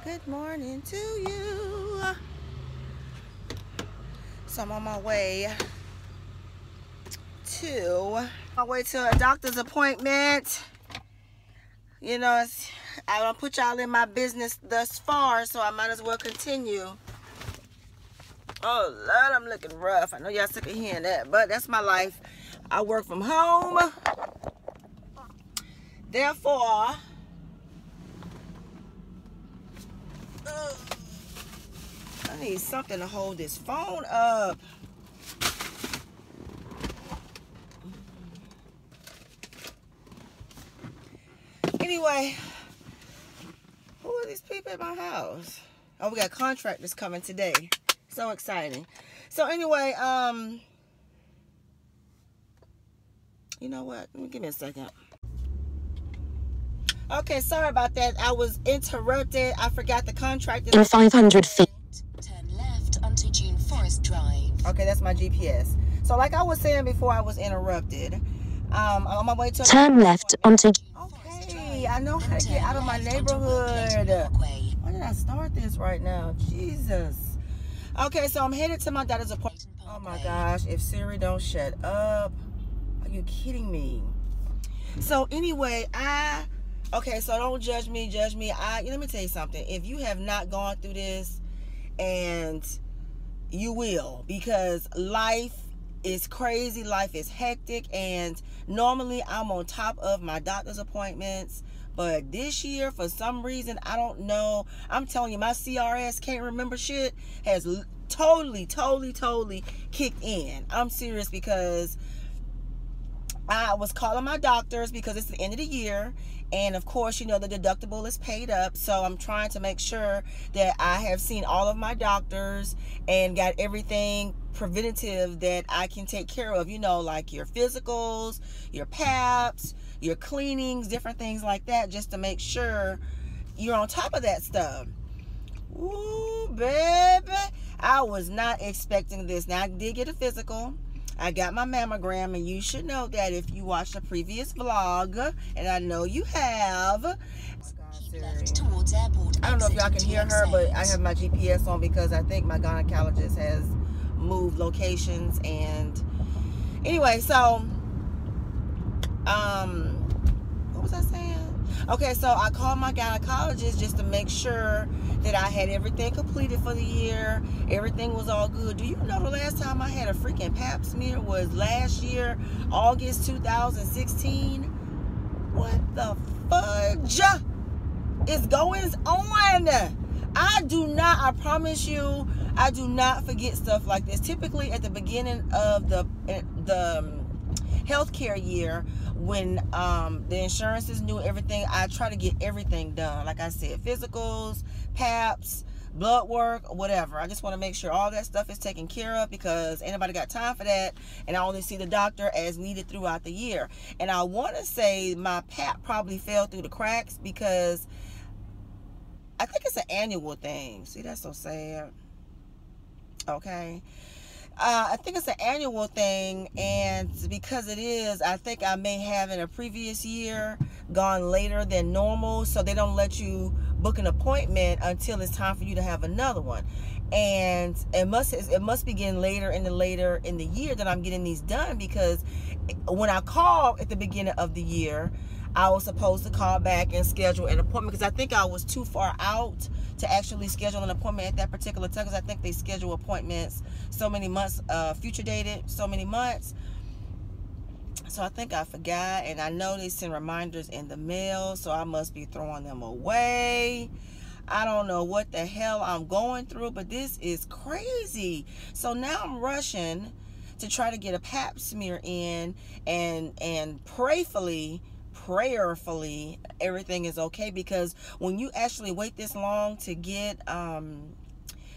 Good morning to you. So I'm on my way to a doctor's appointment. You know, I don't put y'all in my business thus far, so I might as well continue. Oh Lord, I'm looking rough. I know y'all sick of hearing that, but that's my life. I work from home. Therefore, I need something to hold this phone up. Anyway, who are these people at my house? Oh, we got contractors coming today. So exciting. So anyway, you know what? Give me a second. Okay, sorry about that. I was interrupted. I forgot the contractors. In 500 feet, turn left onto June Forest Drive. Okay, that's my GPS. So like I was saying before I was interrupted, I'm on my way to... Turn left onto... Okay, I know how to get out of my neighborhood. Why did I start this right now? Jesus. Okay, so I'm headed to my daughter's appointment. Oh my gosh, if Siri don't shut up. Are you kidding me? So anyway, okay, so don't judge me. Let me tell you something. If you have not gone through this, and you will, because life is crazy, life is hectic, and normally I'm on top of my doctor's appointments, but this year, for some reason, I don't know, I'm telling you, my CRS can't remember shit has totally kicked in. I'm serious, because I was calling my doctors because it's the end of the year, and of course, you know, the deductible is paid up, so I'm trying to make sure that I have seen all of my doctors and got everything preventative that I can take care of, you know, like your physicals, your PAPs, your cleanings, different things like that, just to make sure you're on top of that stuff. Ooh, baby, I was not expecting this. Now, I did get a physical. I got my mammogram, and you should know that if you watched the previous vlog, and I know you have. I don't know if y'all can hear her, but I have my GPS on because I think my gynecologist has moved locations. And anyway, so what was I saying? Okay, so I called my gynecologist just to make sure that I had everything completed for the year. Everything was all good. Do you know the last time I had a freaking pap smear was last year, August 2016? What the fudge is going on? I promise you, I do not forget stuff like this. Typically at the beginning of the healthcare year, when the insurance is new, everything, I try to get everything done. Like I said, physicals, PAPs, blood work, whatever. I just want to make sure all that stuff is taken care of, because anybody got time for that, and I only see the doctor as needed throughout the year. And I want to say my PAP probably fell through the cracks, because I think it's an annual thing. See, that's so sad. Okay. I think it's an annual thing, and because it is, I think I may have in a previous year gone later than normal, so they don't let you book an appointment until it's time for you to have another one. And it must be getting later in the year that I'm getting these done, because when I called at the beginning of the year, I was supposed to call back and schedule an appointment, because I think I was too far out to actually schedule an appointment at that particular time, because I think they schedule appointments so many months, future dated so many months. So I think I forgot, and I know they send reminders in the mail, so I must be throwing them away. I don't know what the hell I'm going through, but this is crazy. So now I'm rushing to try to get a pap smear in, and prayerfully everything is okay, because when you actually wait this long to get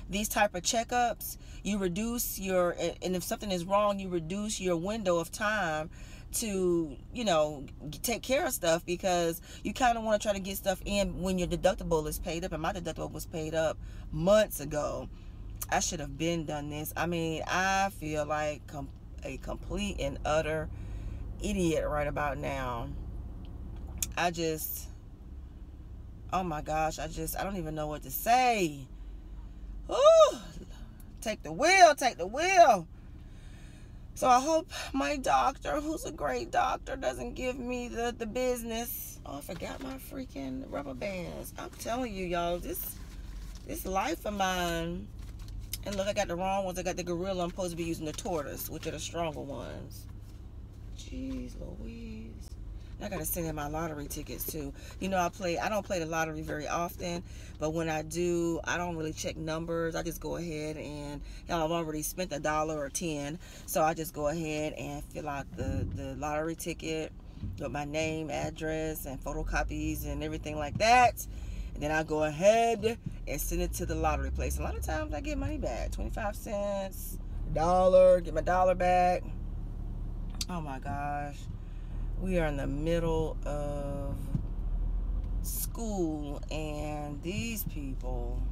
these type of checkups, you reduce your, and if something is wrong, you reduce your window of time to, you know, take care of stuff, because you kind of want to try to get stuff in when your deductible is paid up. And my deductible was paid up months ago. I should have been done this. I mean, I feel like a complete and utter idiot right about now. Oh my gosh, I don't even know what to say. Ooh, take the wheel. So I hope my doctor, who's a great doctor, doesn't give me the business. Oh, I forgot my freaking rubber bands. I'm telling you, y'all, this life of mine. And look, I got the wrong ones. I got the gorilla. I'm supposed to be using the tortoise, which are the stronger ones. Jeez Louise. I gotta send in my lottery tickets too. You know, I don't play the lottery very often, but when I do, I don't really check numbers. I just go ahead and, you know, I've already spent $1 or 10, so I just go ahead and fill out the lottery ticket with my name, address, and photocopies and everything like that. And then I go ahead and send it to the lottery place. A lot of times I get money back, 25 cents, $1, get my $1 back. Oh my gosh. We are in the middle of school, and these people,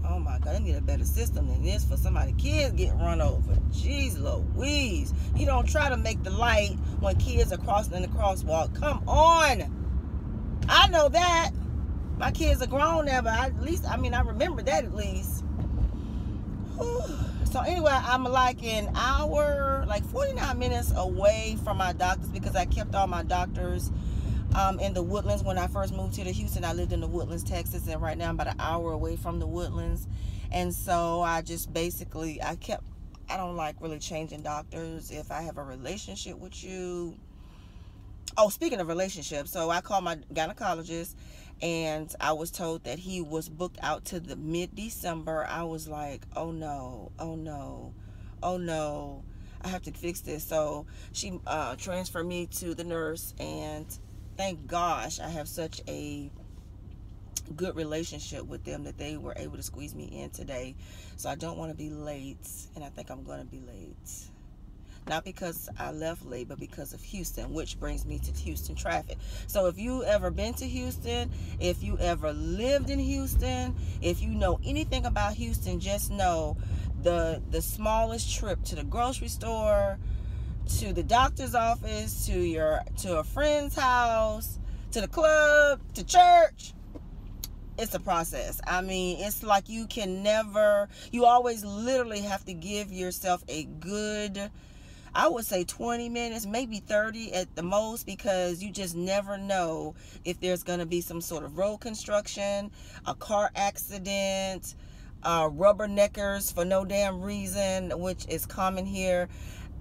oh my God, they need a better system than this for somebody. Kids get run over. Jeez Louise. You don't try to make the light when kids are crossing in the crosswalk. Come on. I know that. My kids are grown now, but I remember that at least. Whew. So anyway, I'm like an hour, like 49 minutes away from my doctors because I kept all my doctors in the Woodlands. When I first moved to Houston, I lived in the Woodlands, Texas, and right now I'm about an hour away from the Woodlands. And so I just basically, I don't like really changing doctors if I have a relationship with you. Oh, speaking of relationships, so I called my gynecologist, and I was told that he was booked out to the mid-December. I was like, oh no, I have to fix this. So she transferred me to the nurse, and thank gosh I have such a good relationship with them that they were able to squeeze me in today. So I don't want to be late, and I think I'm going to be late. Not because I left late, but because of Houston, which brings me to Houston traffic. So if you ever been to Houston, if you ever lived in Houston, if you know anything about Houston, just know the smallest trip to the grocery store, to the doctor's office, to a friend's house, to the club, to church, it's a process. I mean, it's like you always literally have to give yourself a good, I would say 20 minutes, maybe 30 at the most, because you just never know if there's going to be some sort of road construction, a car accident, rubberneckers for no damn reason, which is common here.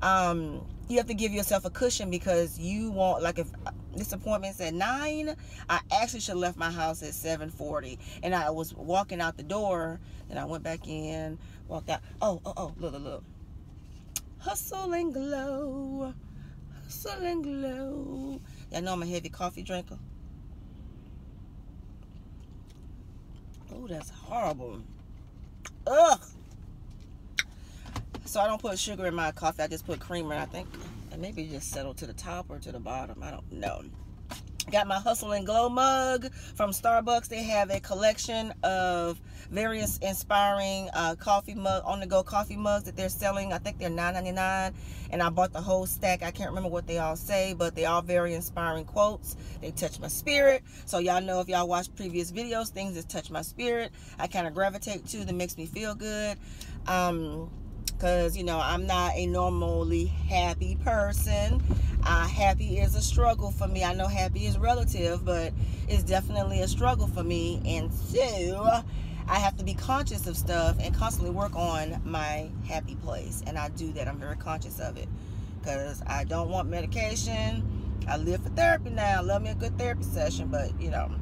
You have to give yourself a cushion because you won't, like if this appointment's at 9, I actually should have left my house at 7:40. And I was walking out the door, and I went back in, walked out. Oh, look. Hustle and glow. Hustle and glow. Y'all know I'm a heavy coffee drinker. Oh, that's horrible. Ugh. So I don't put sugar in my coffee. I just put creamer. I think maybe just settle to the top or to the bottom. I don't know. Got my Hustle and Glow mug from Starbucks. They have a collection of various inspiring coffee mug, on-the-go coffee mugs that they're selling. I think they're $9.99, and I bought the whole stack. I can't remember what they all say, but they all very inspiring quotes. They touch my spirit. So y'all know, if y'all watch previous videos, things that touch my spirit, I kind of gravitate to, that makes me feel good. Because, you know, I'm not a normally happy person. Happy is a struggle for me. I know happy is relative, but it's definitely a struggle for me. And so I have to be conscious of stuff and constantly work on my happy place. And I do that. I'm very conscious of it because I don't want medication. I live for therapy now. I love me a good therapy session, but, you know.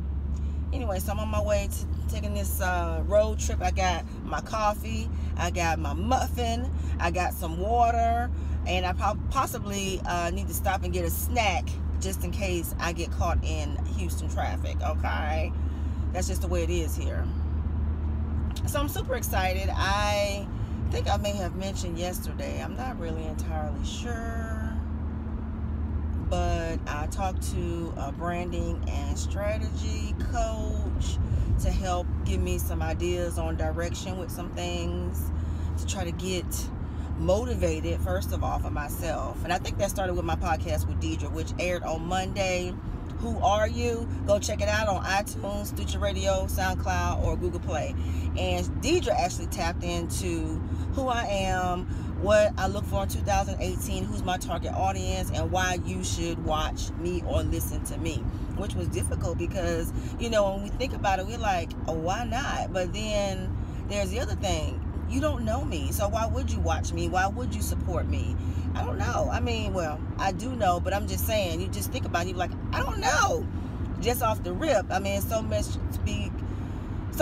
Anyway, so I'm on my way to taking this road trip. I got my coffee, I got my muffin, I got some water, and I possibly need to stop and get a snack just in case I get caught in Houston traffic, okay? That's just the way it is here. So I'm super excited. I think I may have mentioned yesterday, I'm not really entirely sure, but I talked to a branding and strategy coach to help give me some ideas on direction with some things to try to get motivated, first of all, for myself. And I think that started with my podcast with Deidre, which aired on Monday. Who Are You? Go check it out on iTunes, Stitcher Radio, SoundCloud, or Google Play. And Deidre actually tapped into who I am, what I look for in 2018, who's my target audience, and why you should watch me or listen to me, which was difficult because, you know, when we think about it, we're like, oh, why not? But then there's the other thing. You don't know me, so why would you watch me? Why would you support me? I don't know. I mean, well, I do know, but I'm just saying, you just think about it, you're like, I don't know. Just off the rip. I mean, so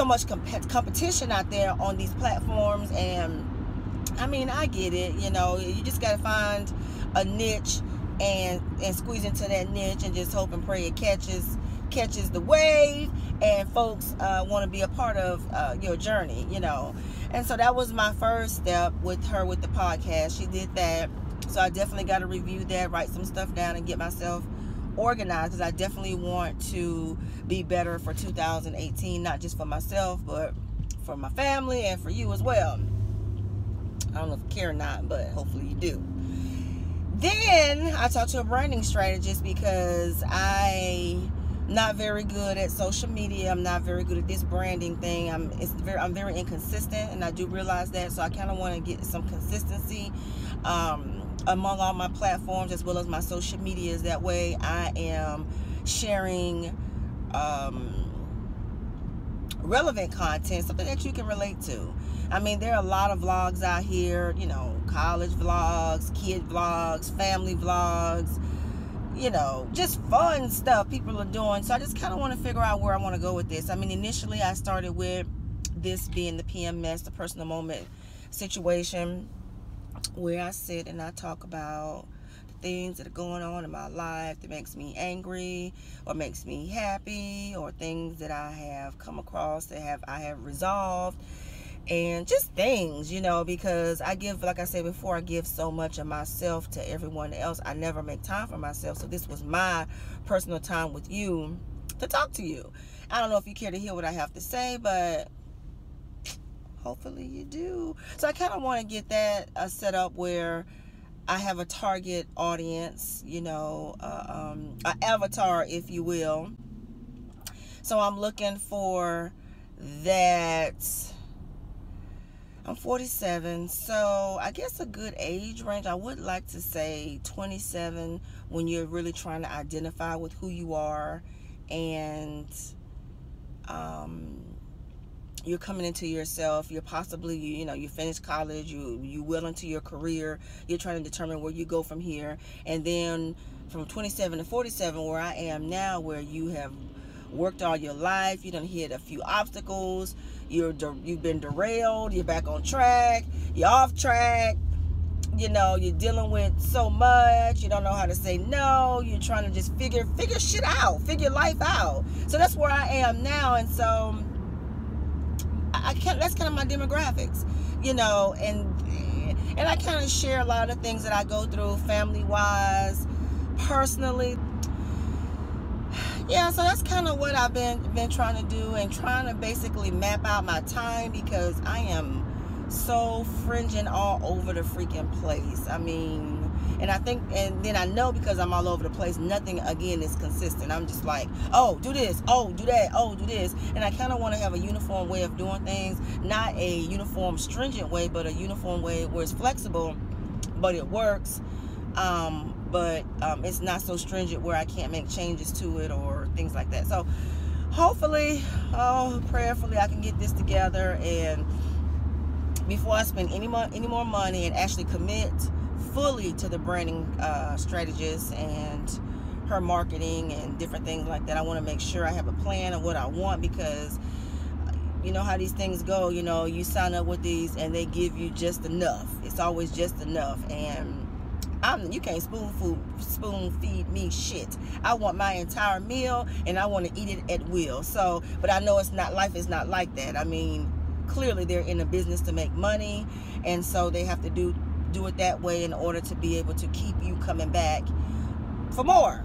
much competition out there on these platforms, and I mean, I get it. You know, you just got to find a niche and squeeze into that niche and just hope and pray it catches the wave, and folks want to be a part of your journey, you know. And so that was my first step with her with the podcast. She did that. So I definitely got to review that, write some stuff down, and get myself organized, because I definitely want to be better for 2018, not just for myself, but for my family and for you as well. I don't know if you care or not, but hopefully you do. Then I talked to a branding strategist because I'm not very good at social media. I'm not very good at this branding thing. I'm very inconsistent, and I do realize that. So I kind of want to get some consistency among all my platforms as well as my social medias. That way I am sharing relevant content, something that you can relate to. I mean, there are a lot of vlogs out here, you know, college vlogs, kid vlogs, family vlogs, you know, just fun stuff people are doing. So I just kind of want to figure out where I want to go with this. I mean, initially I started with this being the PMS, the personal moment situation, where I sit and I talk about the things that are going on in my life that makes me angry or makes me happy, or things that I have come across that I have resolved, and just things, you know, because I give, like I said before, I give so much of myself to everyone else. I never make time for myself. So this was my personal time with you to talk to you. I don't know if you care to hear what I have to say, but hopefully you do. So I kind of want to get that set up where I have a target audience, you know, an avatar, if you will. So I'm looking for that. I'm 47, so I guess a good age range, I would like to say 27, when you're really trying to identify with who you are, and you're coming into yourself. You're possibly, you know, you finished college, you well into your career, you're trying to determine where you go from here. And then from 27 to 47, where I am now, where you have worked all your life, you done hit a few obstacles, you've been derailed, you're back on track, you're off track, you know, you're dealing with so much, you don't know how to say no, you're trying to just figure shit out, figure life out. So that's where I am now. And so that's kind of my demographics, you know, and I kind of share a lot of things that I go through family wise, personally. Yeah, so that's kind of what I've been trying to do, and trying to basically map out my time, because I am so fringing all over the freaking place. I mean, and I think, and then I know, because I'm all over the place, nothing again is consistent. I'm just like, oh, do this, oh, do that, oh, do this. And I kind of want to have a uniform way of doing things, not a uniform stringent way, but a uniform way where it's flexible, but it works. But it's not so stringent where I can't make changes to it or things like that. So hopefully, prayerfully, I can get this together, and before I spend any more money and actually commit fully to the branding strategist and her marketing and different things like that, I want to make sure I have a plan of what I want, because you know how these things go. You know, you sign up with these and they give you just enough. It's always just enough, and you can't spoon feed me shit. I want my entire meal, and I want to eat it at will. So, but I know life is not like that. I mean, clearly they're in a business to make money, and so they have to do it that way in order to be able to keep you coming back for more.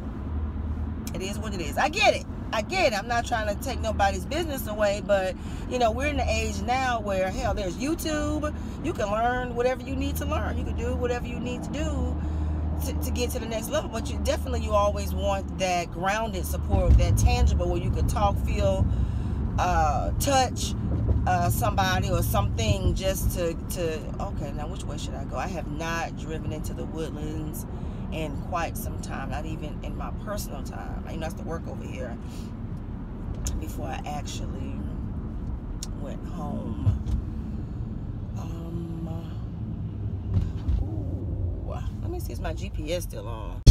It is what it is. I get it. I'm not trying to take nobody's business away, but you know, we're in the age now where, hell, there's YouTube. You can learn whatever you need to learn. You can do whatever you need to do to get to the next level. But you always want that grounded support, that tangible, where you could talk, feel, touch somebody or something, just to okay, now which way should I go? I have not driven into the Woodlands in quite some time, not even in my personal time. I have to work over here before I actually went home. Let me see, is my GPS still on?